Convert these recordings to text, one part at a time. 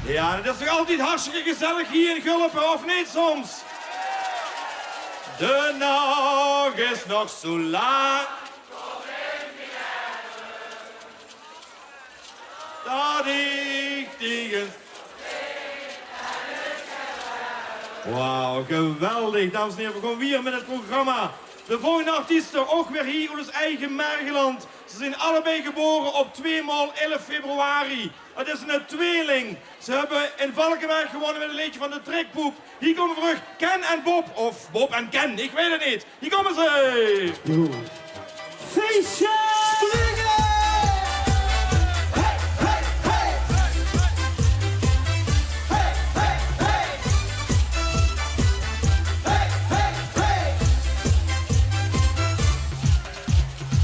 Ja, het is toch altijd hartstikke gezellig hier in Gulpen, of niet soms? De nacht is nog zo lang. Dat ik tegen... Wauw, geweldig. Dames en heren, we gaan weer met het programma. De volgende artiesten, ook weer hier in ons eigen Mergeland. Ze zijn allebei geboren op 2x11 februari. Het is een tweeling. Ze hebben in Valkenberg gewonnen met een liedje van de Trekpoep. Hier komen we terug, Ken en Bob. Of Bob en Ken, ik weet het niet. Hier komen ze. Feestje! Springen! Hey, hey, hey! Hey, hey, hey! Hey, hey, hey!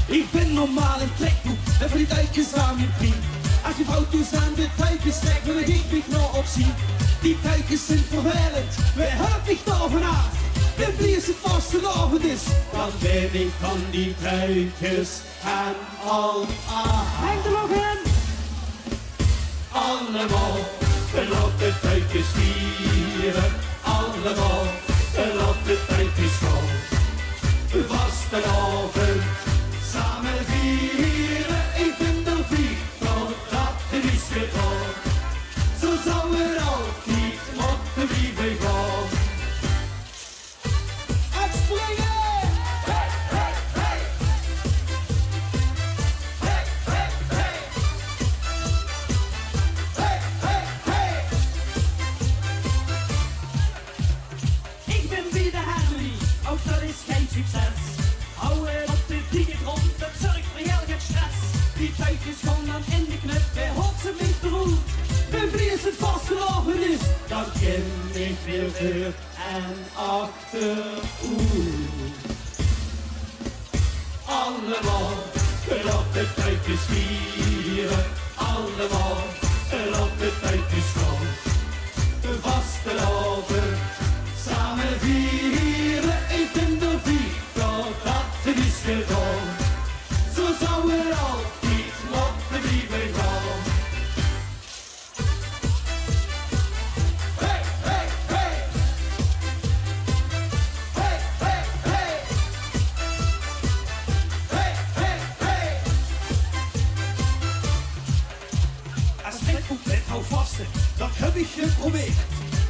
Ik ben normaal een trekpoep en van die duikjes aan mijn priem. Als je foto's aan de tuikjes trekt, wil ik mich nog opzien. Die tuikjes zijn vervelend, we hebben mich daar vanaf. En wie is het vastelavond is, dan ben ik van die tuikjes en al aan. Henk er nog in! Allemaal, laat de tuikjes vieren. Allemaal, laat de tuikjes gaan. Vastelavond, samen vieren. Ik ben er vier, totdat het is gedaan. Zo zou het altijd moeten blijven gaan. Uitspringen! Hey, hey, hey! Hey, hey, hey! Hey, hey, hey! Ik ben weer de Harmony, ook dat is geen succes. Houden op de dingen rond, dat zorgt voor heel veel stress. Die tuikjes gaan dan in de knip, bij Hotse met de roet. En wie is het vastelavond is, dan ken ik weer voor en achter. Allemaal, laat de tuikjes vieren. Allemaal, laat de tuikjes gaan. Vastelavond, samen vieren. Ik ben er vier, totdat het is gedaan. Zo zou het altijd moeten blijven gaan. Hey, hey, hey! Hey, hey, hey! Hey, hey, hey! Als trekpoep met hou vasten, dat heb ik geprobeerd.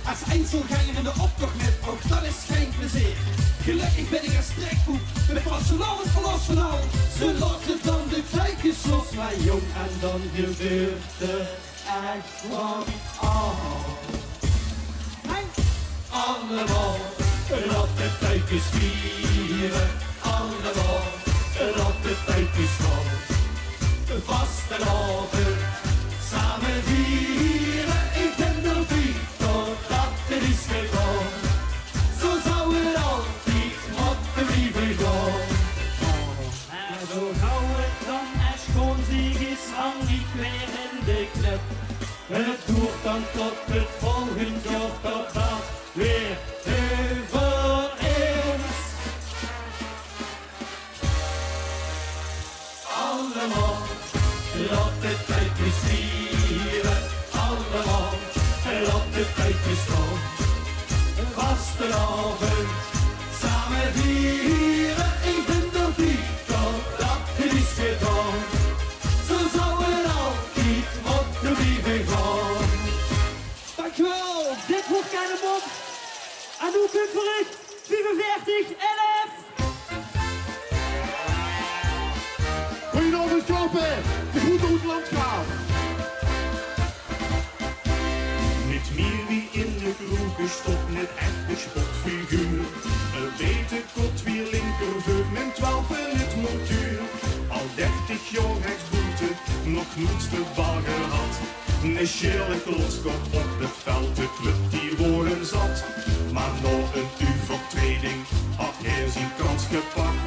Als Einzelganger in de optocht net, ook dat is geen plezier. Gelukkig ben ik als trekpoep, met vastelavond verlos van al. Ze laten dan de tuikjes los, maar jong, en dan gebeurt er echt wat al. Allemaal, laat de tuikjes vieren. Allemaal, laat de tuikjes gaan. Vastelavond, samen vieren. Ik ben er vier, totdat het is gedaan. Zo zou het altijd moeten blijven gaan. En zo gauw het dan en schoon zich is, hang ik weer in de knip. Het duurt dan tot het volgend jaar, tot dat weer over is. Allemaal, laat de tuikjes vieren. Allemaal, laat de tuikjes gaan. Vastelavond, samen vieren. Ik ben er vier, totdat het is gedaan. Zo zou het altijd moeten blijven gaan. Dankjewel, dit wordt Ken en Bob. En hoe kunt voor u 4511. Goedenavond, Joppe. De groeten hoe het land gaat. Niet meer wie in de kroeg stopt met echte spotfiguur. Een beter kot weer linkerveur met 12 in het montuur. Al 30 jaar rechtsboete, nog nooit de bal gehad. Een schille klotskop op het veld, de club die worden zat. Maar nog een overtreding had hij zijn kans gepakt.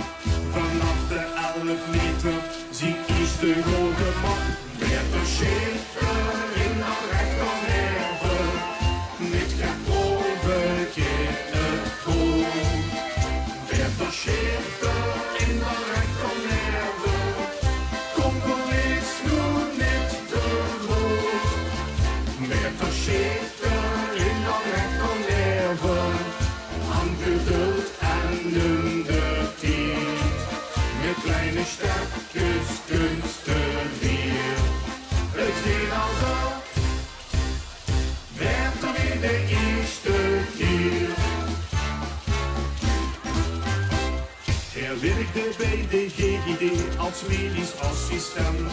Vanaf de 11 meter zie is de hoge mat. Met de Schäfer in dat rechternerve, niet geboven het goal. Met de Schäfer in dat rechternerve, komt verlies nu niet de goal. Met de Schäfer Hij werkte bij de GGD als medisch assistent.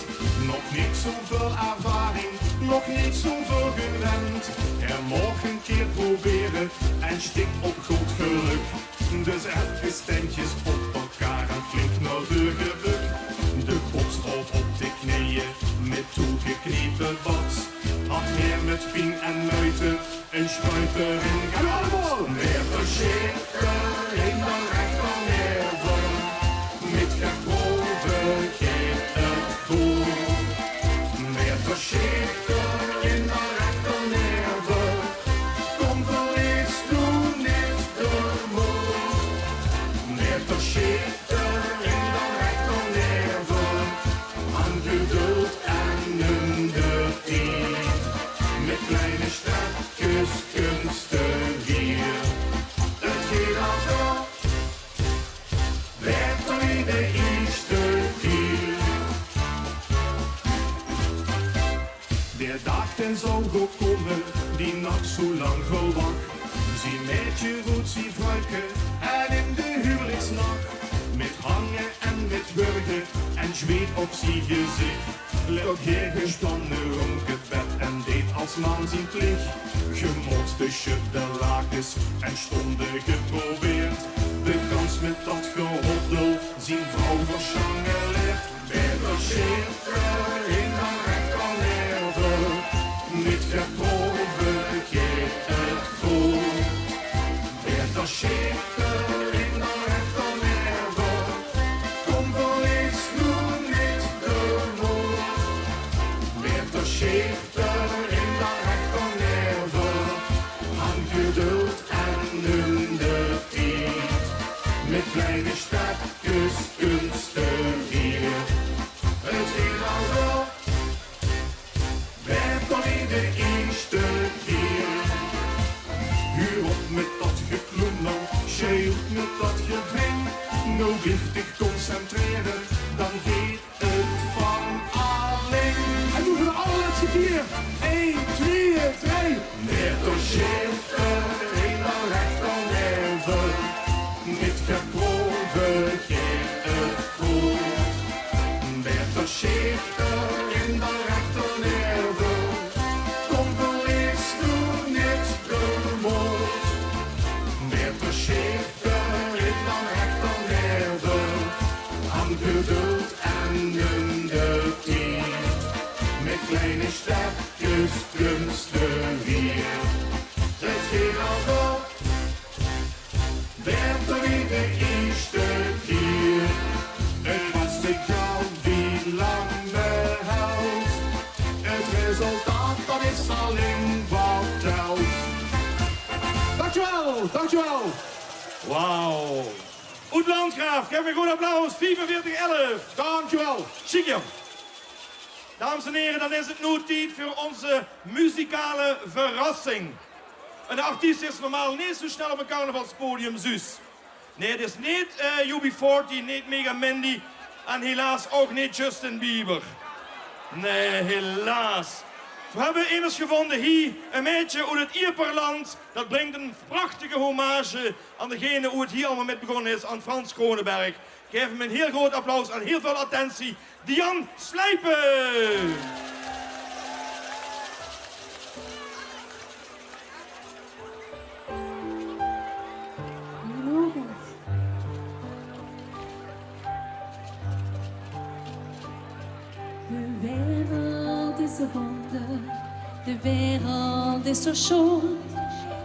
Nog niet zoveel ervaring, nog niet zoveel gewend. Hij mocht een keer proberen en stikt op goed geluk. Dus even standjes op elkaar en flink naar de gebuk. De bokshoofd op de knieën met toegeknepen bats. Had hij met pien en muiten een schuiter in gehad. Met de schifter in de rechternerven, met gekroven keer het goed. Met de schifter in de rechternerven, kom verlies toen niet de moed. Met de schifter in de rechternerven, aan geduld en een de tijd. Met kleine stapjes kunstig hier. Het geht al zo, werd er in de eerste keer. Der dag den zou goed komen, die nacht zo lang gewacht. Zie meidje roet, zie vrouwke, en in de huwelijksnacht. Met hangen en met wurgen, en zweet op zie gezicht. Lag hier gespannen rond het bed en deed als man zijn plicht. Gemotste de lakens en stonden geprobeerd. De kans met dat gehoddel, zien vrouw verschangeleerd. Bij de schiffer in de rechternerven, niet geproven geeft het goed. Bij de schiffer in de rechternerven, kom verlies nu niet de moed. Met de schifter in de rechternerven, aan geduld en in de tijd. Met kleine stapjes kunstig hier. Het ging al zo, werd al in de eerste keer. Huur op met dat gekloemel, scheelt met dat gevring. Nou giftig concentreren, dan geht het van alleen. En doe voor de allerlaatste keer. 1, 2, 3. Met de schifter in de rechternerven, met geproven geeft het goed. Met de schifter in de rechternerven, kom verlies nu niet de moed. Met de schifter in de rechternerven, aan geduld en in de tijd. Met kleine stapjes kunstig hier. Het ging al zo, werd er in de eerste keer. Het was de kou die lang behoudt. Het resultaat, dat is alleen wat telt. Dankjewel, dankjewel. Wauw. Oet Landgraaf, geef me een goed applaus. 45-11. Dankjewel. Chic, jong. Dames en heren, dan is het nu tijd voor onze muzikale verrassing. Een artiest is normaal niet zo snel op een carnavalspodium zus. Nee, het is niet UB40, niet Mega Mandy en helaas ook niet Justin Bieber. Nee, helaas. We hebben immers gevonden hier een meisje uit het Ierperland. Dat brengt een prachtige hommage aan degene hoe het hier allemaal met begonnen is, aan Frans Kronenberg. Geef hem een heel groot applaus en heel veel attentie. Dian Slijpen! De wereld is een ronde, de wereld is zo schoon.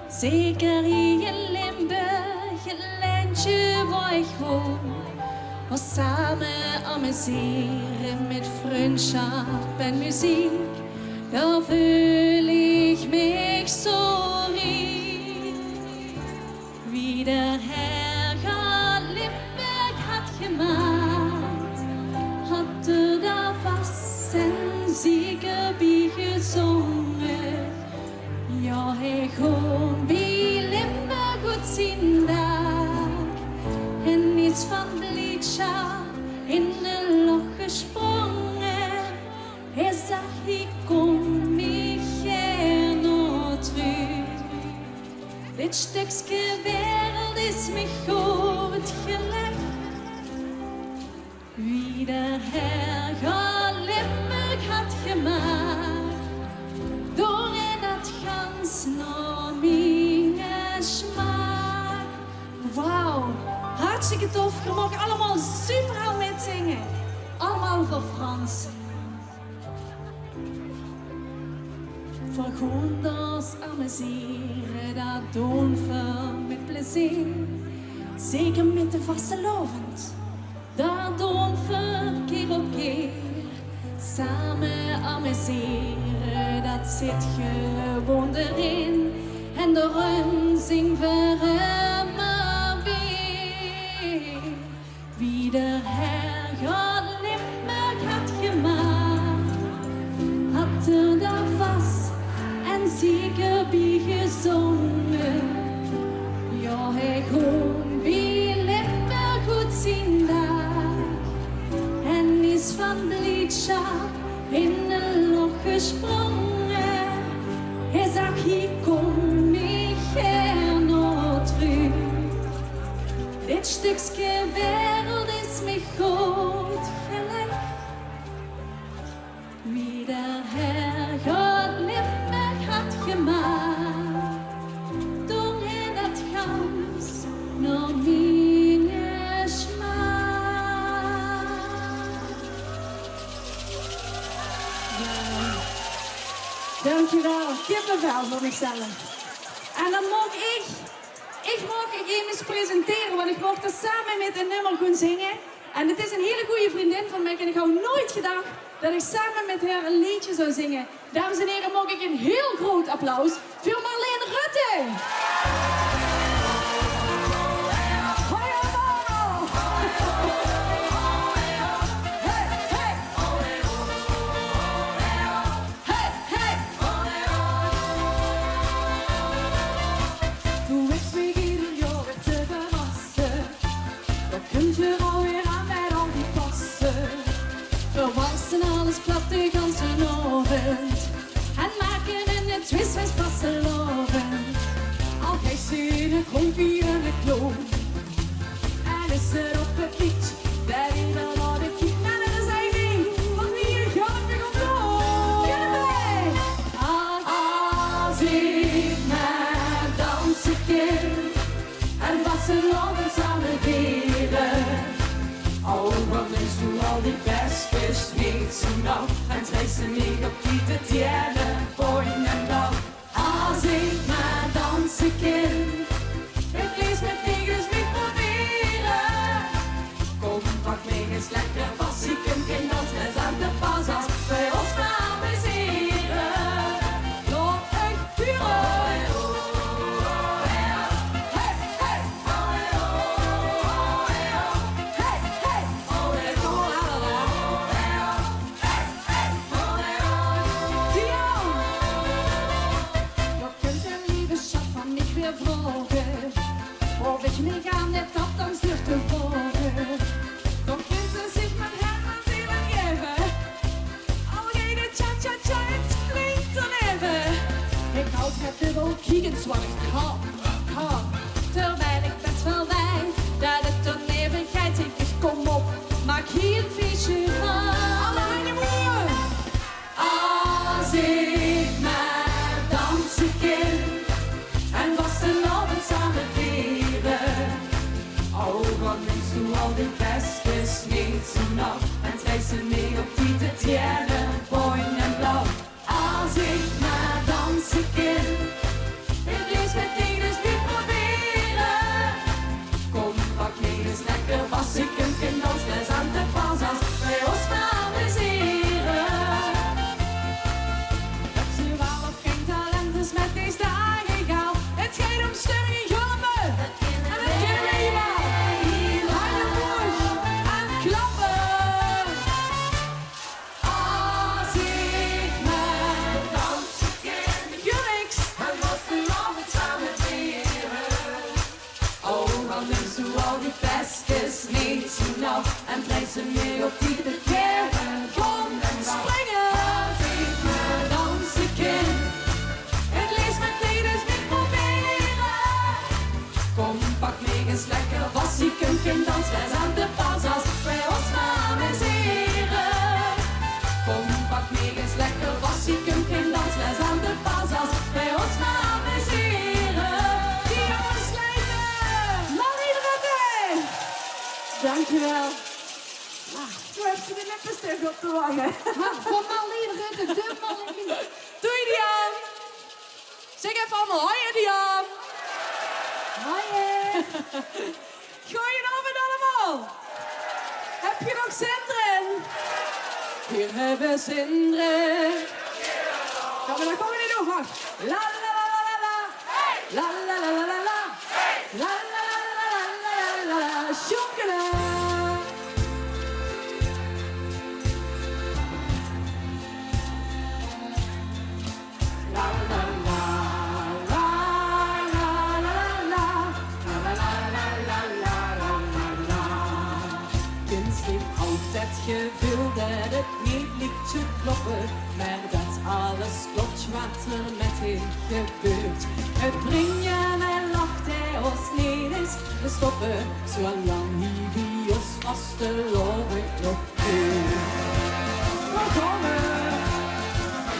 Zeker hier in Limburg, een landje waar ik woon. We samen amuseren met vriendschap en muziek. Daar voel ik me zo riek. Wie de Herr Limburg had gemaakt, had er daar vast en zeker bij gezongen. Ja, hij gewoon bij Limburg goed zien daar. En niets van blijdschap in de loch gesprongen. Hij zag, ik kom niet gerne terug. Dit stukje wereld is me goed gelegd. Herre Limburg had gemaakt. Door dat gans naar mijn smaak. Wauw, hartstikke tof. Je mag allemaal super hard meezingen. Allemaal voor Frans. Voor ons amuseren, dat doen we met plezier. Zeker met de vastelovend, dat doen we keer op keer. Samen amuseren, dat zit gewoon erin. En daarom zingen we maar weer. Wie de Herre Limburg had gemaakt, had er daar vast en zeker bij gezongen. Ja, hij kon bij Limburg goed zien daar. En is van blijdschap in de loch gesprongen. Hij zag, hier kom ik nog terug. Dit stukje wereld is me goed gelijk. Wie de Herre Limburg had gemaakt, toen hij dat gans naar mijn smaak. Ja. Dankjewel, kippenvel voor mezelf. En dan mag ik eens presenteren, want ik mocht dat samen met een nummer gaan zingen. En het is een hele goede vriendin van mij en ik had nooit gedacht dat ik samen met haar een liedje zou zingen. Dames en heren, mag ik een heel groot applaus voor Marleen Rutte. Hoi allemaal! Hey, hey! Hey, hey! Doe ik me ieder jaar weer te verrassen. Dan kunt je alweer aan met al die passen. Verwassen alles plat de ganse avond. En maken een twist met vastelovend. Al heeft ze in het rondbier en het kloon. En is er op het lied, daar in de lade kiek. En er is hij niet, want wie gaat weer op door? Jullie! Als ik maar dansen kan. En vastelovend samen vieren. Oh, wat is toen al die bestjes niet zo nauw. En trekt ze niet op die te tjellen, boy en blauw. Als ik maar dansen kan, het liefst met negers niet proberen. Kom, pak me eens lekker vast, ik kan geen dansles aan de pas als wij ons maar amuseren. Nog een buren. Hey, hey! Of ik me aan de tapdans durf te volgen. Dan kunt ze zich met hem aan zielen geven. Alweer cha-cha-cha, het klinkt dan even. Ik houd het er wel kiekens wat ik kan. Terwijl ik best wel weet dat het een eeuwigheid heeft. Dus kom op, maak hier een feestje van. Alle aan je moeder! Als ik maar dansen kan. En vastelovend samen vieren. Oh, wat minst doe al die bestjes niet zo nauw. En trek ze mee op die te tjellen, boy en blauw. Als ik maar dansen kan, het liefst met negers niet proberen. Kom, pak me eens lekker vast, ik kan geen dansles aan de pas als wij ons maar amuseren. Heb ze wel of geen talent, dus met deze dagen gauw. Het gaat om stemming en gulpen. En dat kennen we hier wel. Handen boos en klappen. Als ik maar dansen kan. Jurks. En vastelovend samen vieren. Oh, wat is hoe al die festjes niet zo nauw. En trek ze mee op die te keren. Kom en springen. Als ik maar dansen kan. Het liefst met negers niet proberen. Kom, pak me eens lekker vast, ik kan geen dansles aan de pas als wij ons maar amuseren. dankjewel. Toen heeft ze de lippenstift op de wangen. Van Marleen Rutte, de Marleen. Doei Dian. Zeg even allemaal hoi Dian. Hoi. Goedenavond allemaal. Heb je nog zin erin? We hebben zin erin. Ja, maar dan komen we niet nog hard. La la la la la la. La la la la la la. La la la la la la la la. Sjonkelen. La la la la la la la. La la la la la la la la. Kind heeft altijd het gevoel dat het niet liep te kloppen, maar dat alles klopt wat er met hem gebeurt. Het brengt je en lacht hij ons niet eens te stoppen, zolang hij bij ons vasteloven nog keurt. We komen.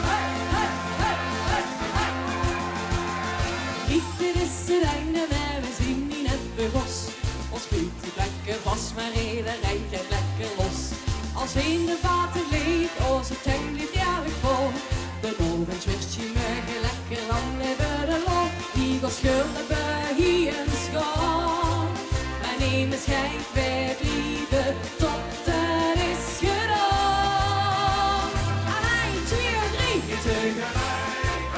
Hey, hey, hey, hey, hey. Liefde is het einde, maar we zien niet het begos. Ons vliegt die plekken vast, maar iedereen gaat lekker los. Als in de vaten leeg, onze tuin ligt jarig vol. De oven zwitst je me lekker lang leven de loop. Die was schulden bij hier en school. Mijn neem is schijf, wij blijven tot het is gedaan. En 1, 2, 3, tegelijk.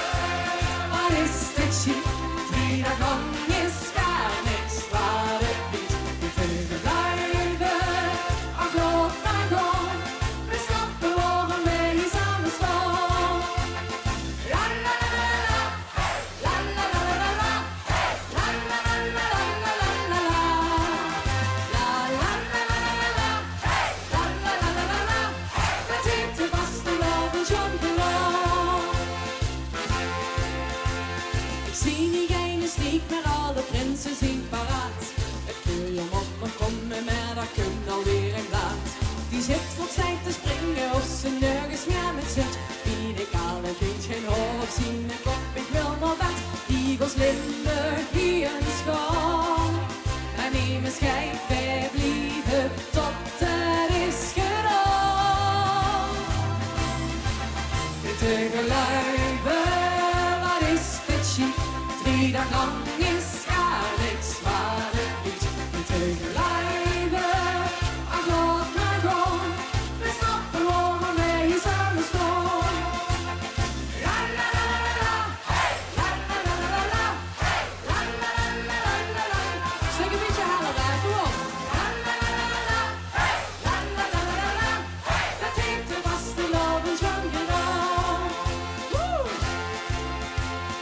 Wat is dit shit? 3 dagen lang is gar niks waar het niet. We blijven, ach loop maar gewoon. We snappen waarom wij hier samen staan. La la la la la, la la la la la, la la la la la la la la. La la la la la la, la la la la la la. We zitten vast in over John Geloof. Ik zie niet geen sneak, maar alle prinsen zien paraat. Het kun je op nog komen, maar dat komt alweer een laat. Die zit voor tijd te springen of ze nergens meer met zit. Wie ik alle vindt geen hoor op zien en kop, ik wil nog wat. Eagles, Limburg, hier en school. En neem een schijf, wij blijven tot het is gedaan. Tegelijk, wat is dit chic? 3 dagen lang is gar niks waar het niet. Tegelijk, ach loop maar gewoon. We snappen waarom wij hier samen staan. La la la la la, la la la la la, la la la la la la. Zeg een beetje halen daar, kom op. La la la la la, la la la la la. Dat heeft de vaste lovens van gedaan. Woe!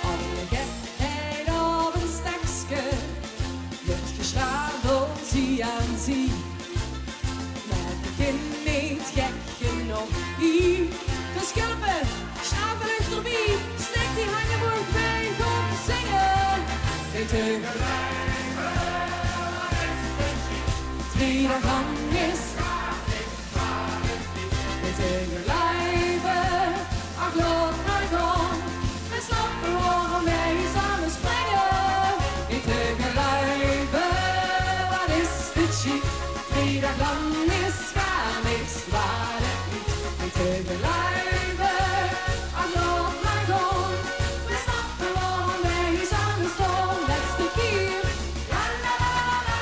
Alle gekheid op een stekske, wordt geslagen zie aan zie. Maar het begin niet gek genoeg hier. De schulpen, snavel ligt erbij, stek die hangenboog bij, kom zingen. En tegelijk, 3 dagen lang is en tegelijk, ach loop maar gewoon. We snappen waarom wij hier samen springen. En tegelijk, wat is dit chic? 3 dagen lang is gar niks waar het niet. En tegelijk, ach loop maar gewoon. We snappen waarom wij hier samen staan. Let's the keer. La la la la la,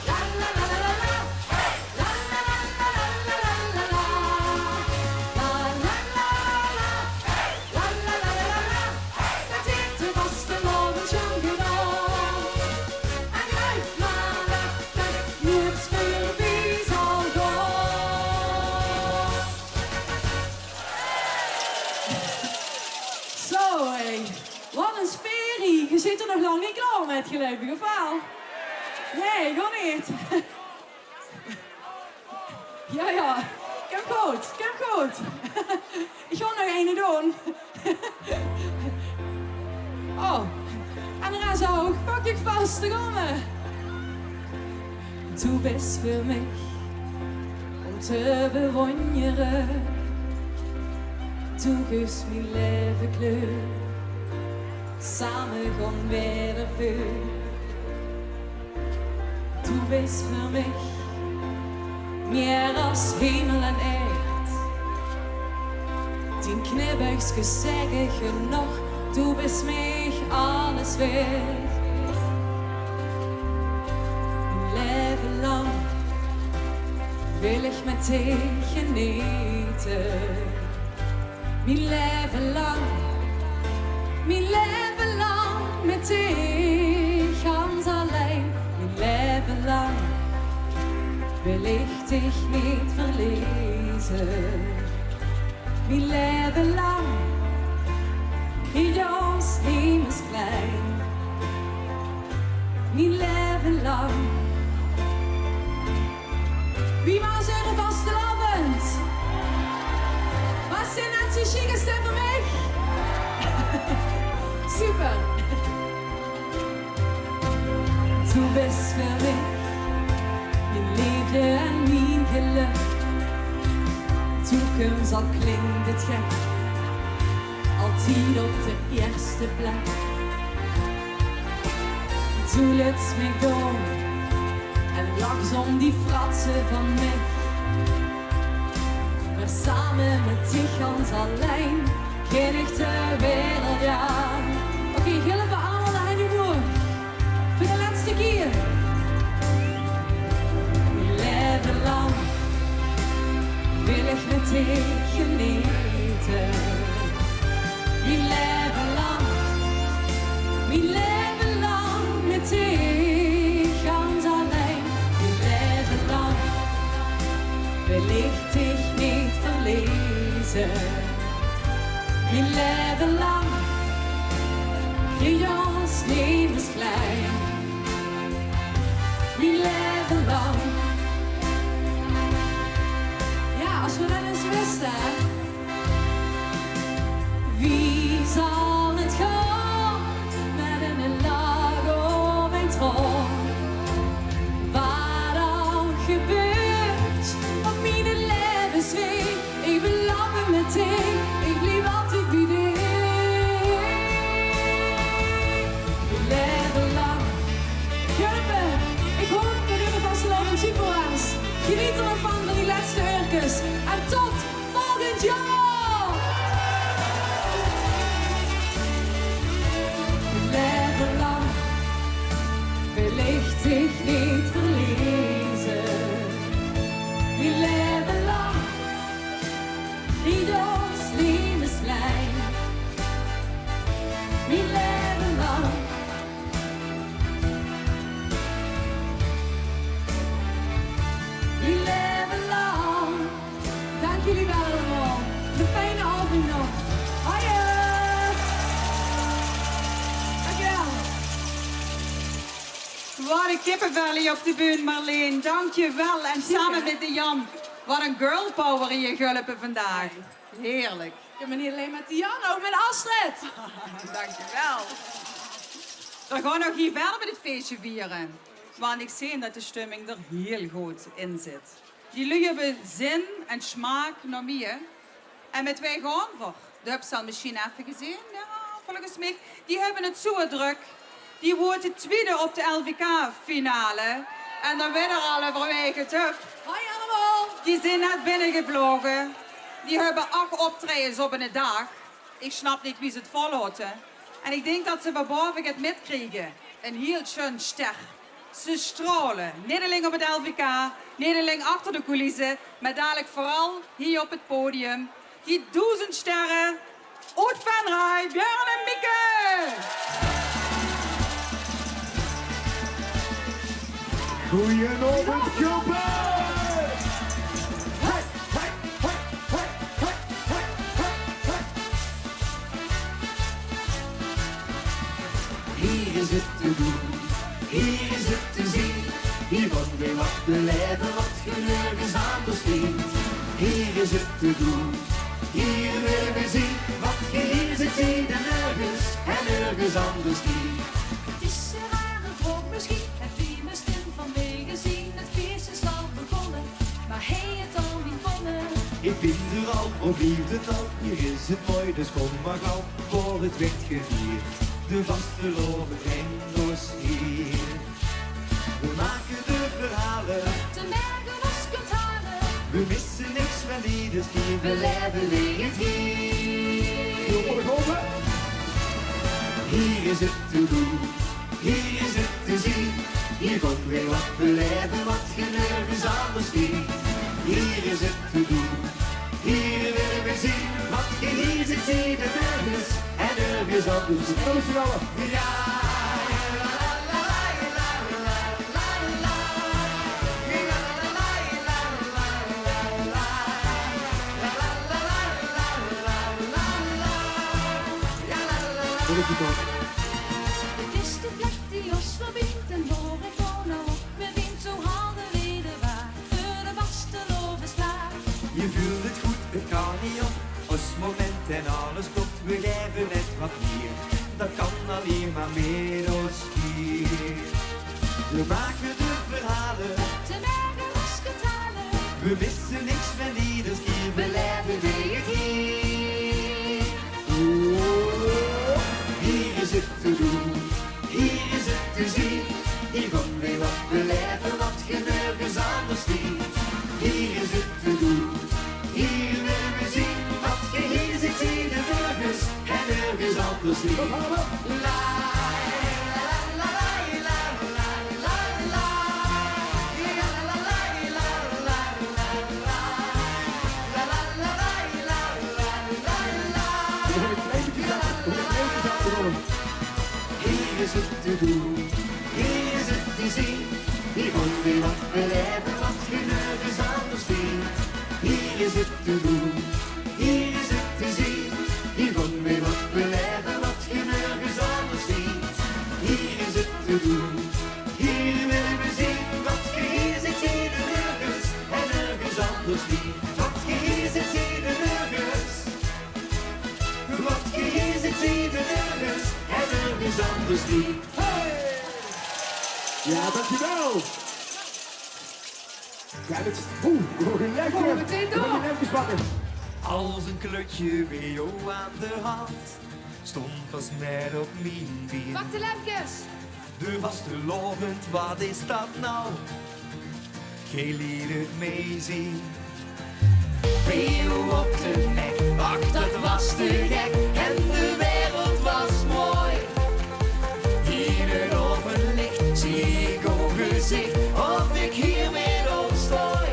la la la la la, la la la la la la la la. La la la la, la la la la la. Dat heeft de vaste lovens van gedaan. En blijf maar wachten, niets voorbij zal gaan. Zo hé, wat een sferie. Je zit er nog lang niet klaar met je leven geval. Nee, gewoon niet. Ja, ja, ik heb goed, ik heb goed. Ik ga nog een doen. Oh, en dan zou ik pak ik vast te komen. Du bist für mich om te bewonderen. Du gevst mijn leven kleur. Samen gaan wij ervoor. Du bist für mich meer als hemel en aard. 10 knibbigjes zeg ik nog, du bist mich alles wert. Mijn leven lang wil ik met dich genieten. Mijn leven lang met dich ganz allein. Mijn leven lang will ich dich nicht verliezen. Mijn leven lang krieg ons hemelsklei. Mijn leven lang. Wie mag zeggen vastelavond? Was sind das die schickeste für mich? Super. Du bist für mich mijn liefde en mijn geluk. Toekomst al klinkt het gek, altijd op de eerste plek. Du lässt mich doen en langzaam die fratsen van mij. Maar samen met dich ganz allein ken ik de wereld, ja. Oké, jullie allemaal naar de moer. Voor de laatste keer. Mijn leven lang wil ik met dich genieten. Mijn leven lang met dich ganz allein. Mijn leven lang wil ik dich niet verliezen. Mijn leven lang krieg ons levensklein. Mijn leven lang. Ja, als we dat eens wisten. Wie zal het gaan met een lach op een troon? Wat dan gebeurt op mijn levensweg? Ik wil lachen met dich, ik blijf altijd bij dich. Mijn leven lang. Jullie, ik hoop dat jullie vastelavond super was. Geniet ervan van die laatste uurtjes. En tot volgend jaar! Mijn leven lang wil ik dich niet verliezen. Mijn leven lang niet ons levenslijn. Mijn leven lang. Mijn leven lang. Dank jullie wel allemaal. Een fijne avond nog. Hoi! Dankjewel. Wat een kippenvel op de bühne, Marleen. Dank je wel. En samen met de Jan. Wat een girl power in je gulpen vandaag. Heerlijk. Ik ben niet alleen met Diana, ook met Astrid. Dank je wel. We gaan nog hier verder met het feestje vieren. Want ik zie dat de stemming er heel goed in zit. Die lui hebben zin en smaak naar meer. En met wij gaan voor. De heb je al misschien even gezien. Ja, volgens mij. Die hebben het zo druk. Die wordt de tweede op de LVK-finale. En dan winnen er alle verwegen op. Hoi allemaal. Die zijn net binnengevlogen. Die hebben 8 optredens op een dag. Ik snap niet wie ze het volhouden. En ik denk dat ze van boven het metkrijgen. Een heel schön ster. Ze stralen. Niet alleen op het LVK, niet alleen achter de coulissen, maar dadelijk vooral hier op het podium. Die 1000 sterren. Oud Venray, Björn en Mieke. Goedenavond, Joppe! Hier is het te doen, hier is het te zien. Hier wordt weer wat beleven, wat je nergens anders vindt. Hier is het te doen, hier willen we zien. Wat je hier zit zien en nergens anders niet. Het is een rare vroeg misschien, heb je mijn stem van gezien. Het feest is al begonnen, maar hij het al niet wonnen. Ik ben er al, op liefde tal. Hier is het mooi, dus kom maar gauw, voor het werd gevierd. De vasteloven Grendo's hier. We maken de verhalen. De merken als kunt halen. We missen niks van ieder keer, we leven weer het hier. Voor de golven. Hier is het te doen, hier is het te zien. Hier komt weer wat beleven, wat je nergens anders ziet. Hier is het te doen, hier willen we zien. Wat je hier ziet, zie je nergens en nergens anders. Ja, la la la la la la la la. La la la la la la la. La la la la la la la. Ja, la la la. Het is de vlek die ons verbindt en hoor ik wonen op. Met wind zo handen weder waar, voor de vasten overslaat. Je voelt het goed, het kan niet op. Als moment en alles klopt, we geven net wat meer. Dat kan alleen maar meer als hier. We maken de verhalen, Te bergen was getalen, we missen niks van ieders keer. We leven weer hier. Hier is het te doen, hier is het te zien. Hier komt weer wat beleven, wat je nergens anders ziet. Hier is het te doen, hier willen we zien. Wat je hier ziet, zie je nergens en nergens anders ziet. La la la la la la la. Ja, la la la la la la. La la la la la la la. Hier is het te doen, hier is het te zien. Hier komt weer wat beleven, wat je nergens anders ziet. Hier is het te doen, hier is het te zien. Hier komt weer wat beleven, wat je nergens anders ziet. Hier is het te doen, hier willen we zien. Wat je hier ziet, zie je nergens en nergens anders ziet. Wat je hier ziet, zie je nergens. Wat je hier ziet, zie je nergens en nergens anders ziet. Ja, dankjewel. Ja, dit is... lekker. Kom er meteen door. Moet je even pakken. Als een klutje bij jou aan de hand, stond pas met op mijn bier. Pak de lampjes. De vaste lovend, wat is dat nou? Geen lied het meezien. Bij jou op de nek, ach dat was te gek. En de wereld was mooi. In het ovenlicht zie ik jouw gezicht, of ik hier met ons stooi.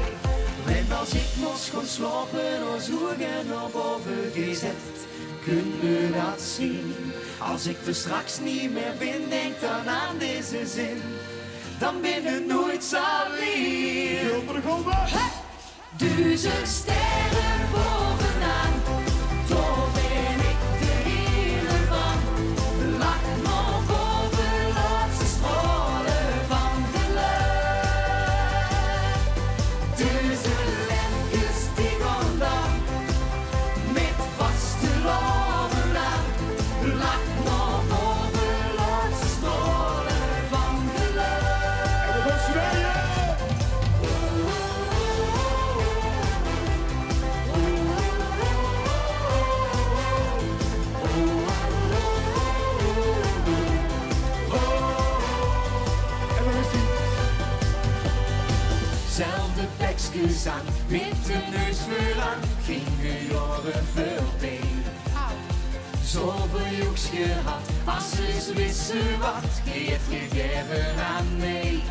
En als ik los kon slapen, als ogen op boven gezet, kun je dat zien. Als ik er straks niet meer ben, denk dan aan deze zin. Dan ben je nooit alleen. Voor de golven. 1000 sterren bovenaan, toch ben ik de hele van. Lach nog boven, laatste stralen van de lucht. 1000 lampjes die gaan dan, met vaste loven aan. Lach nog boven, laatste stralen van de lucht. En we gaan zwaaien. En dan is die. Zelfde plekjes aan, met de neus vooraan, gingen jaren voorbij. Zoveel joeks gehad, als ze wisten wat, geeft gegeven aan mij.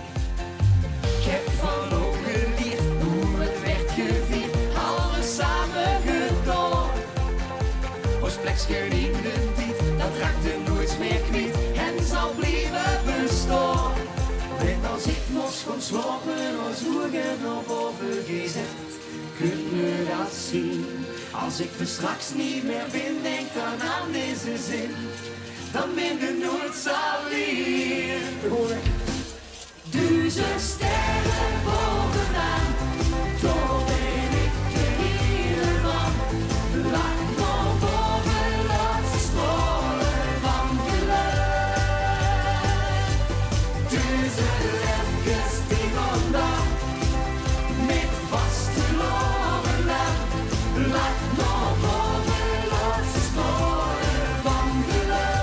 Ik heb van ogen geleerd hoe het werd gevierd, alles samen gedaan. Ons plekje in de tijd, dat raakte nooit meer kwijt en zal blijven bestaan. En als ik los kon slapen, als ogen op boven gezet, kun je dat zien. Als ik er straks niet meer ben, denk dan aan deze zin. Dan ben je nooit alleen. 1000 sterren bovenaan, toch ben ik de hele van. Lach nog boven, laatste stralen van de lucht. 1000 lampjes die gaan dan, met vaste loven aan. Lach nog boven, laatste stralen van de lucht.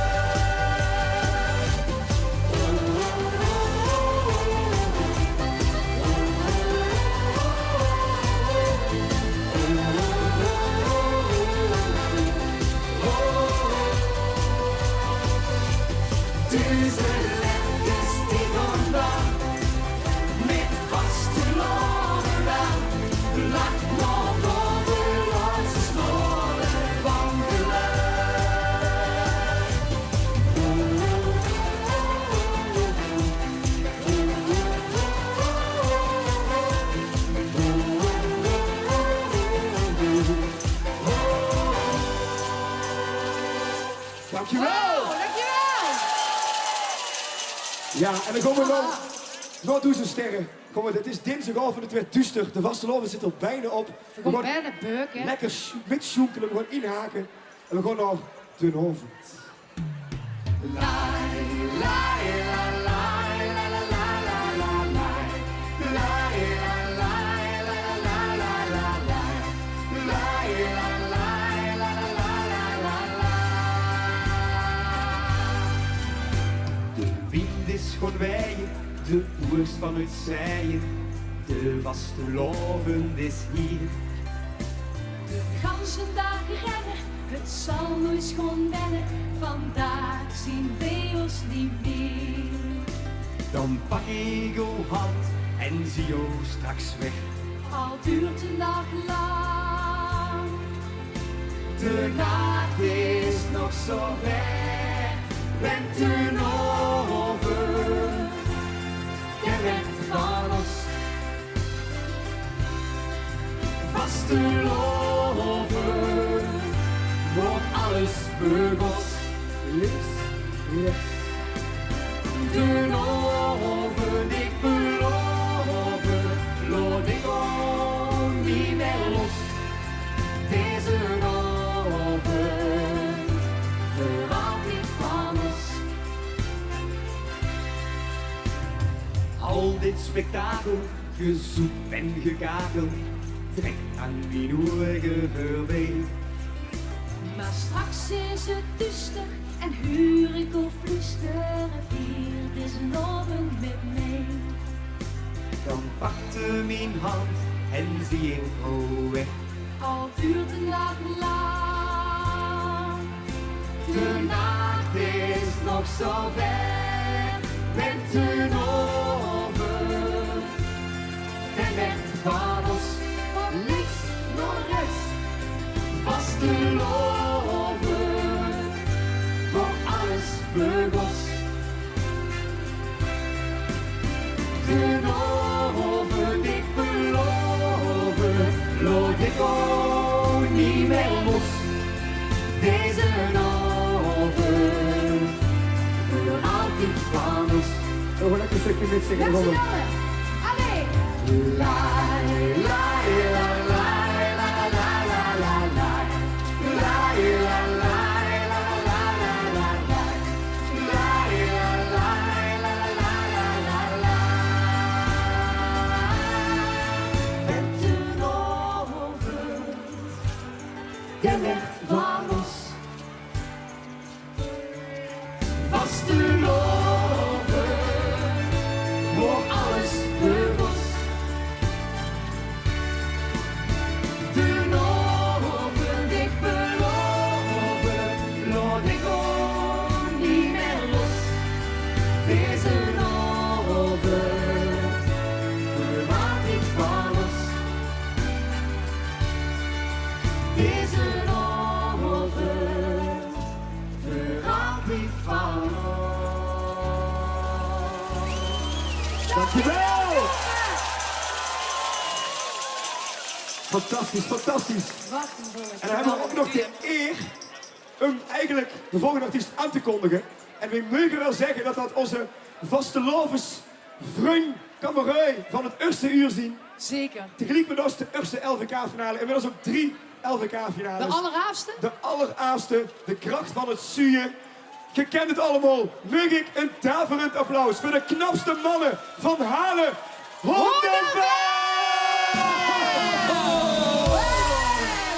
Ja, en dan komen we nog doen ze sterren. Kom maar, het is dinsdagavond, het werd duister. De vastelovend zit er bijna op. We Gewoon gaan bijna beuk, hè? lekker met sjoekelen, we gaan inhaken. En we gaan naar de avond. De wind is gaan waaien, de oers vanuit zijen. De vastelovend is hier. De ganse dagen rennen, het zal nooit schoon wennen. Vandaag zien wij ons niet meer. Dan pak ik uw hand en zie jou straks weg. Al duurt de nacht lang. De nacht is nog zo ver, bent u over. Je bent van ons, vasteloven, wordt alles beugels, links, rechts. De oven, ik beloven, laat ik ook niet meer los. Deze oven, voor altijd van ons. Al dit spektakel, gezoep en gekakel, trekt aan mijn oren voorbij. Maar straks is het duister en huur ik of fluisteren. Vier deze avond met mij. Dan pakte mijn hand en zie ik gauw weg. Al duurt de nacht lang. De nacht is nog zo ver, bent u over. En bent van ons, van links naar rechts, vasteloven, voor alles beugels. De oven, ik beloven, laat ik ook niet meer los. Deze oven, voor altijd van ons. We gaan lekker een stukje mitzingen. Met z'n allen. Allee. La la la la la la la la la. La la la la la la la la. La la la la la la la. Bent u over, je weg van ons. Vasteloven, voor alles beugels. De oven, ik beloven, laat ik ook niet meer los. Deze oven, verwacht ik van ons. Deze oven, verwacht ik van ons. Dankjewel! Fantastisch, fantastisch. Wat een beuk. En dan hebben we ook nog de eer om eigenlijk de volgende artiest aan te kondigen. En we mogen wel zeggen dat dat onze vastelovens vriend kamerui van het eerste uur zien. Zeker. Tegelijk met ons de eerste LVK-finale. Inmiddels ook 3 LVK-finales. De alleraafste? De alleraafste, de kracht van het zuien. Je kent het allemaal. Mag ik een daverend applaus voor de knapste mannen van Halen.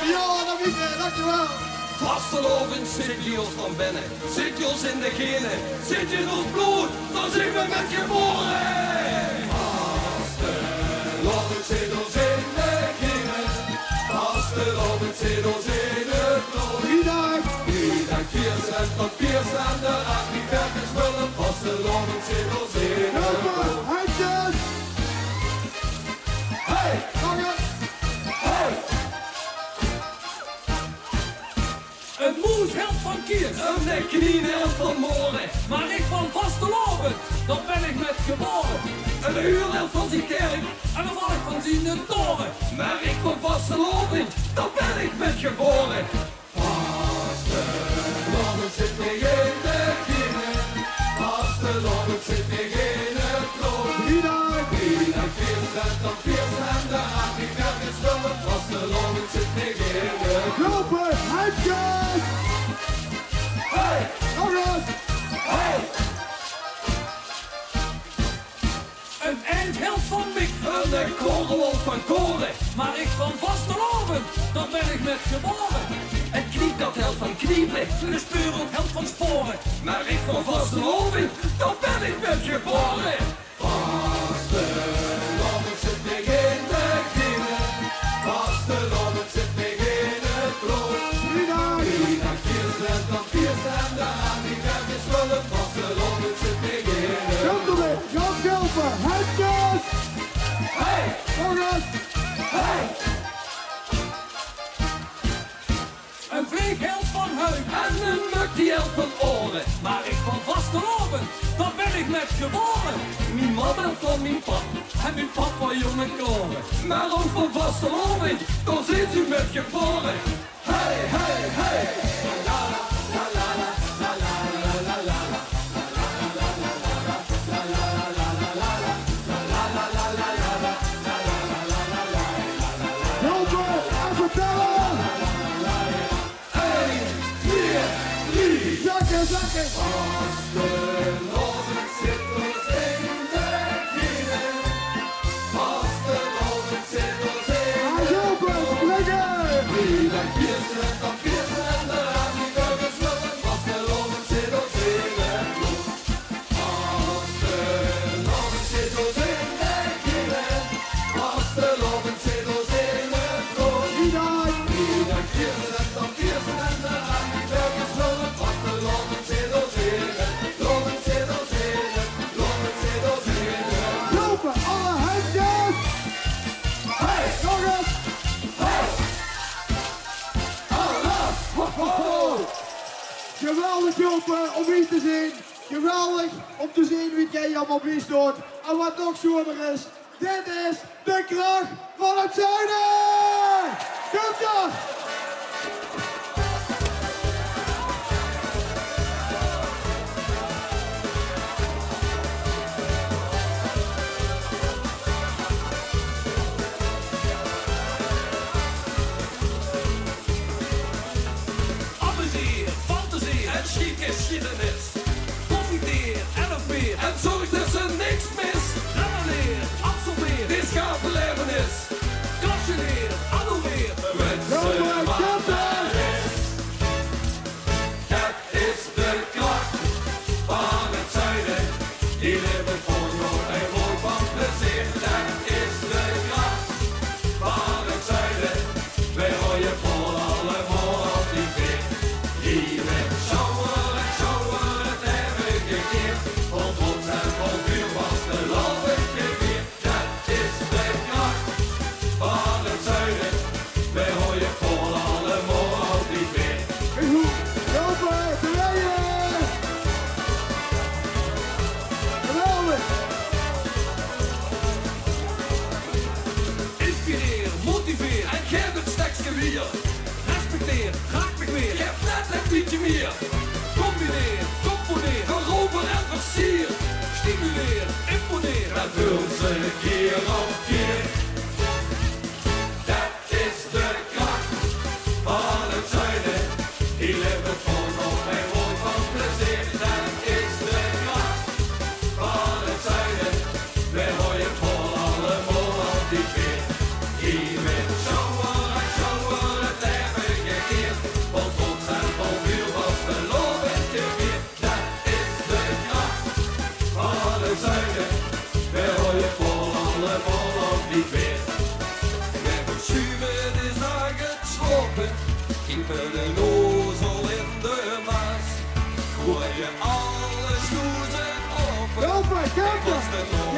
Ja, dankjewel. Vastelovend zit je ons van binnen, zit je ons in de genen, zit je in ons bloed, dan zijn we met geboren. Vastelovend zit ons in de genen, vastelovend zit ons in het bloed. 3 dagen. 3 dagen 4 cent tot 4 cent, de raad niet werken spullen, vastelovend zit ons in het bloed. Handjes. Hey! Hey! Een moes held van Kiers, Een nek niet heel van moren, maar ik van vastelovend, dan ben ik met geboren. een huurheld van die kerk, En dan val ik van zien de toren. maar ik van vastelovend, dan ben ik met geboren. Vastelovend zit weer in de genen, vastelovend zit weer maar ik van vastelovend, dan ben ik met geboren. En kniep dat helft van kniepen, De spuren helpt van sporen, maar ik van vastelovend, dan ben ik met geboren. Vastelovend zit mij in de knieën. Vastelovend zit mij in het brood. Wie kiest en dan kiest en de aan die weg is vullen. Vastelovend zit mij in het brood. Kom ermee, Jan Kelpen, handjes! Hey, Jongens! hey, een vlieg helpt van heuk. en een muk die helpt van oren. Maar ik van vastelovend, dan ben ik met geboren. Mijn mama van mijn pap, En mijn pap van jonge koren. maar ook van vastelovend, dan zit u met geboren. Hey, hey, hey. Helpen en vertellen! 1, 2, 3. Zakken, zakken! Vastelovend zit ons in de knieën. Vastelovend zit ons in Hij helpen, lekker! Wie dan kiest en dan kiest en de aan die weg is vullen. Vastelovend zit ons in het bloed. Vastelovend zit ons in de knieën. Vastelovend zit ons in het bloed. Wie dan? Wie dan kiest en dan kiest en de aan die weg is vullen. Vastelovend zit ons in het bloed. Zit ons in het bloed. Zit ons in het bloed. Helpen, alle handjes! Hey! Jongens! Hey! Allah! Ho, ho, ho. Geweldig Jopen om hier te zien. Geweldig om te zien wie jij allemaal bijstoot. En wat nog zomer is, dit is de kracht van het zuiden! Komt er! Amuseer, fantaseer En schiet geschiedenis. profiteer en of meer. En zorg dat er niks mis. Reveneer, absorbeer, Dit gaat belevenis. crasheneer, adoreer. Helpen, Kelpen! Het is de kracht van het zuiden. Die leven voor noord en vol van plezier. Het is de kracht van het zuiden. Wij gooien vol allemaal op die veer. Hier met shower en shower het hebben gekeerd. Vol trots en vol vuur was de loven geweer. Het is de kracht van het zuiden. Wij gooien vol allemaal op die veer. Helpen, draaien! Geweldig! Inspireer, motiveer, En geef het sterkste weer. respecteer, raak me weer. Geef net een beetje meer. Combineer, componeer, Verober en versier. stimuleer, imponeer. En vul ze keer op keer. Dat is de kracht van het zuiden. Die leven voor nog bij woord van plezier. Dat is de kracht van het zuiden. Wij gooien vol allemaal op die veer. Hier met shower en shower het hebben gekeerd. Vol trots en vol vuur was de loven geweer. Dat is de kracht van het zuiden. Wij gooien vol allemaal op die veer. Met een schuwen is daar geslopen. Kiepen de nozel in de maas. Gooi je alle snoezen open. Helpen, Kelpen!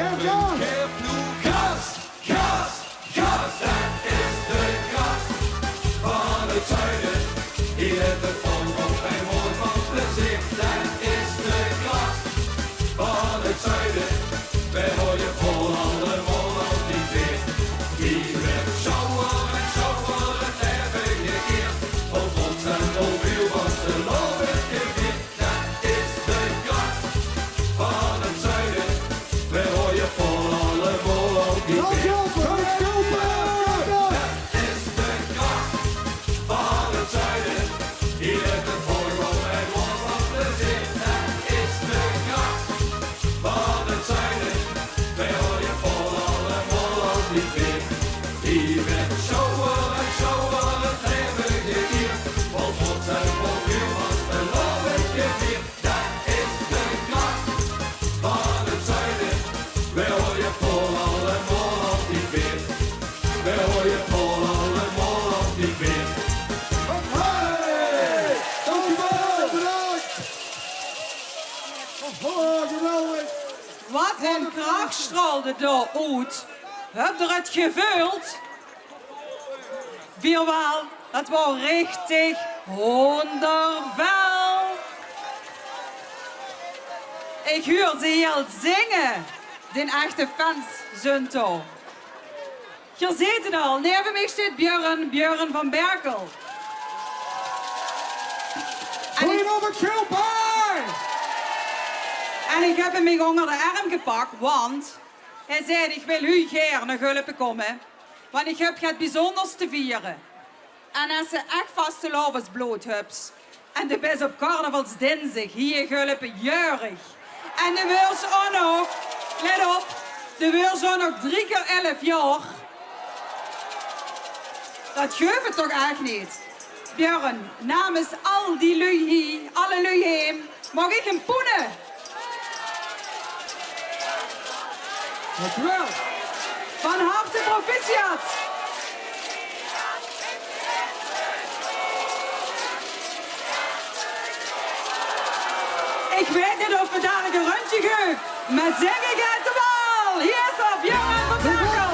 Ja, gas! Geef nu Gas, gas, gas, dat is de kracht van het zuiden. Hier het het vol op en woord van plezier. Dat is de kracht van het zuiden. Wij gooien vol allemaal op die veer. Hier met shower en shower het hebben gekeerd. Vol trots en vol vuur was de loven geweer. Dat is de kracht van het zuiden. Wij gooien vol allemaal op die Jan veer. Kelpen, Jan Kelpen! En sjouwer, het eeuwige dier. Vol trots en vol vuur was de lovend gevier. Dat is de kracht van het zuiden. Wij hoor je vol alle mol op die veer. Wij hoor je vol alle mol op die veer. Hey! Dankjewel, bedankt! Oh, geweldig! Wat een kracht straalde daar uit. Heb je het gevoeld? Vierwaal, dat was richtig wonderwel. Ik hoor ze heel zingen. De echte fans zijn toch. Je ziet het al, neben mij staat Björn van Berkel. Goedenavond, Gilpaar! En ik heb hem onder de arm gepakt, want hij zei, ik wil u gerne hulpen komen. Want ik heb het bijzonders te vieren. En als ze echt vaste lovensbloed hebt. En de best op carnavalsdinsdag hier hulpen jurig. En de wil ze ook nog, let op, de wil ze ook nog 3 keer 11 jaar. Dat geeft het toch echt niet. Björn, namens al die lui hier, alle lui heen, mag ik hem poenen? Dankjewel! Van harte proficiat! Ik weet niet of we daar een rondje geven, maar zeg ik het wel! Hier is op, Björn van Berkel!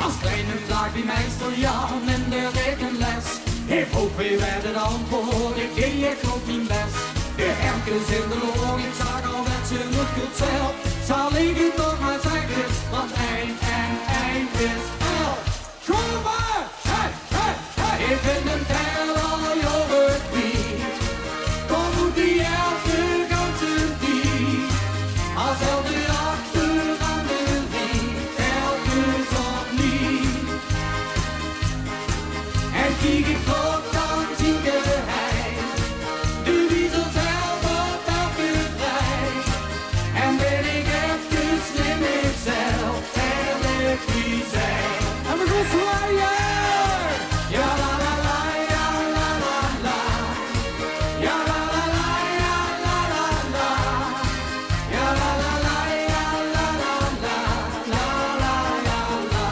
Als kleine vraag die meester Jan in de rekenles. Ik hoop weer bij het antwoord, ik deed ook mijn best. De erkens in de loon, ik zag al dat ze het goed zelf. Zal ik het toch maar zeggen, want eind is el. Kom maar! Hey, hey, hey! Ik vind een tel al jaren kwijt. Kom op die elke ganse die. Als elke achter aan de ring, telkens opnieuw. En kijk ik op, dan zie hij de wiezel zelf op elke rij. En ben ik even slim ikzelf, eerlijk wie zijn. En we gaan zwaaien! Ja la la la, ja la la la. Ja la la la, ja la la la. Ja la la la, ja la la la. La la ja la.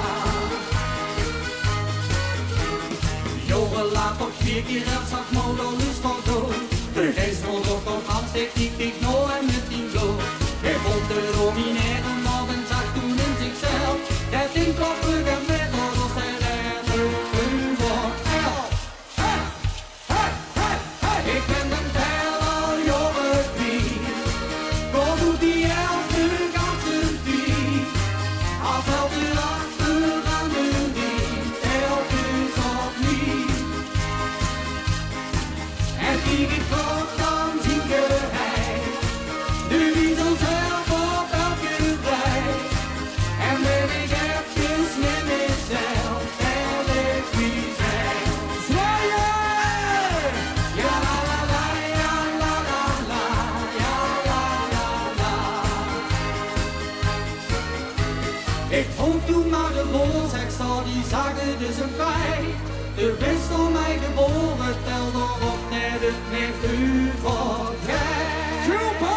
Jaren later 4 keer en zag modus van dood. De geest rond op een afsteek, ik nog en met die gloed. Hij vond de dominee een man en zag toen in zichzelf. Dat ding kwam terug en weg, als hij redde een woord. Hey, hey, hey, hey. Ik ben een tel al jaren kwijt. Kom doet die elke ganse die. Als elke achter aan de ring, telkens opnieuw. En kijk ik op, dan zie hij de wiezel zelf op elke rij. En ben ik even met mezelf, eerlijk wie zijn. Zwaaien! Ja la la la, ja la la la, ja la la la. Ik vond toen maar de loonsextra, die zagen dus een feit. De winst om mij geboren telde op net het met u voor jij. Super!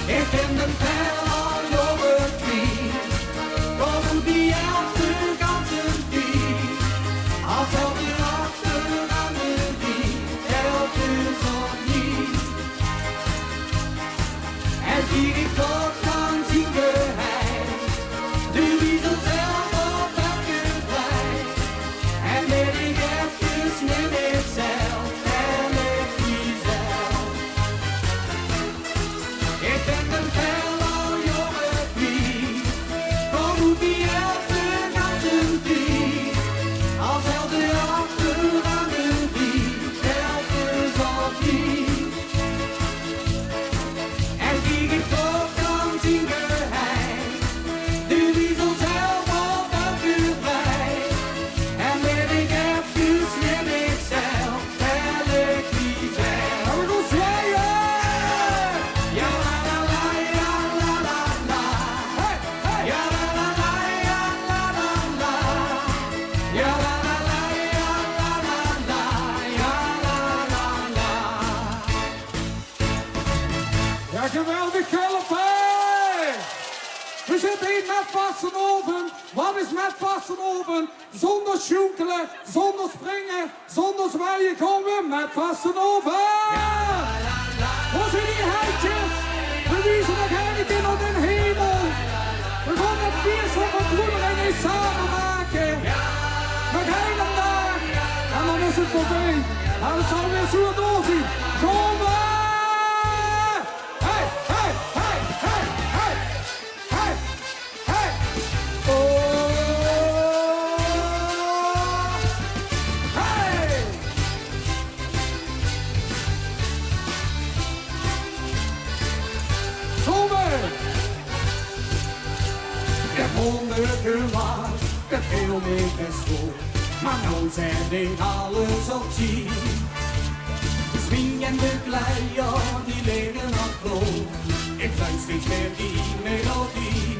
Ik ben een tel al jaren kwijt. Kom op die elke ganse die. Als elke achter aan de die, telkens opnieuw. En zie ik toch, dan zie hij de wiezel zelf op elke rij. En ben ik even met mezelf, eerlijk wie zelf. Ik ben een tel al jaren kwijt. Kom op die elke ganse die. Als elke zitten hier met Vastenoven. Wat is met Vastenoven? Zonder schoenkelen, zonder springen, zonder zwaaien. Gewoon weer met Vastenoven. Hoe zijn die heidjes? We wiezen nog eigenlijk op den hemel. We gaan het feest van verbroedering eens samen maken. Nog een dag. En dan is het voorbij. En het zal weer zo doorzien. Kom maar! Hey, hey, hey, hey, hey, hey, hey. Oh, hey. Kom maar! De wonderen was, de veel meer school. Maar nou zijn dit alles op 10. De swing en de glijder, die liggen op kloot. Ik luister steeds meer die melodie.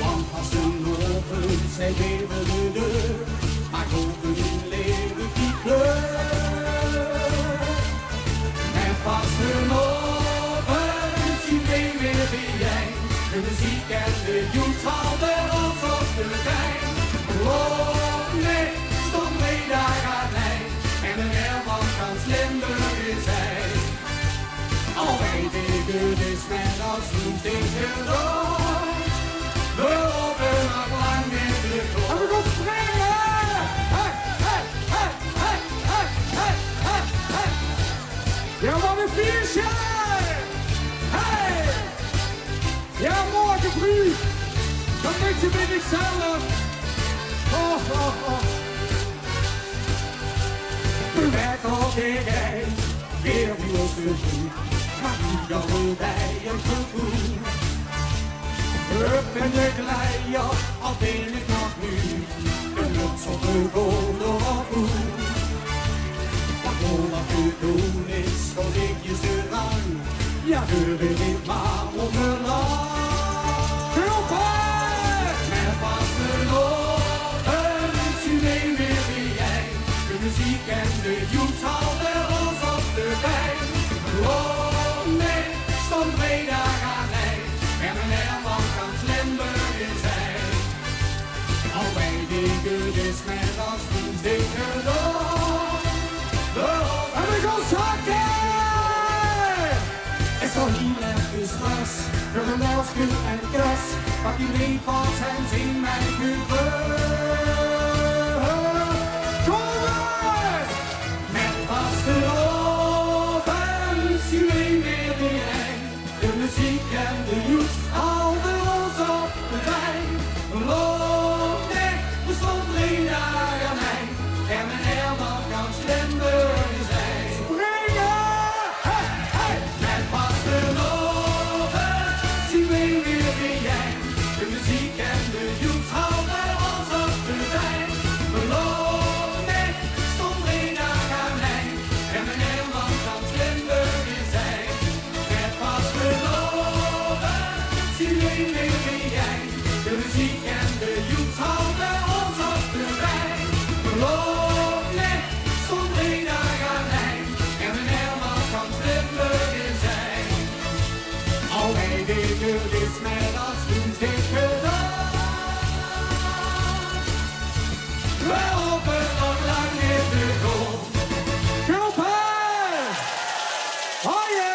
Want als de ogen zij geven de deur, maar open in leven die kleur. En pas een open, zien we weer wie jij. De muziek en de youth houden ons op de lijn. Oh nee, stond mee daar gaat hij. En een Herman kan Limburg is hij. Al weet ik het is net als toen tegen door. We lopen nog lang in de kool. En we gaan springen! Hey, hey, hey, hey, hey, hey, hey, hey. Ja, wat een feestje! Hey! Ja, morgen vroeg. Dan denk je met ikzelf. Oh, oh, oh. De werk op de rij, weer nieuws te doen. Maar nu gaan bij een gevoel. Up en de glijder, al ben ik nog nu. De muts op de golden opvoer. Wat wat te doen is, als ik je ze rang. Ja, deur ik niet maar op de lang. Met Vastenoven, zie neem weer wie jij. De muziek en de youth houden ons op de wijn. Oh nee, stond Breda gaat hij. En een Herman kan Limburg is hij. Al bij dingen is met als toen zeker door. En we gaan zakken! Is al hier even stress, voor een welske en kras. Wat die meevalt zijn in mijn geheur. Kom maar! Met Vastenoven, zie we weer weer heen. De muziek en de youth houden ons op de wijn. Loop nee, we stond Breda aan mij. En mijn Herman kan Limburg zijn. Springen! Hey, hey! Met Vastenoven, zie we weer wie jij. De muziek en de youth houden ons op de wijn. Loop nee, stond Breda aan mij. En mijn Herman kan Limburg zijn. Met Vastenoven, zie we weer wie jij. De muziek en de youth houden ons op de wijn. Loop nee, stond Breda aan mij. En mijn Herman kan Limburg zijn. Al weet ik het is met als toen zeker dag. We hopen nog lang in de grond. Kom maar! Oh yeah!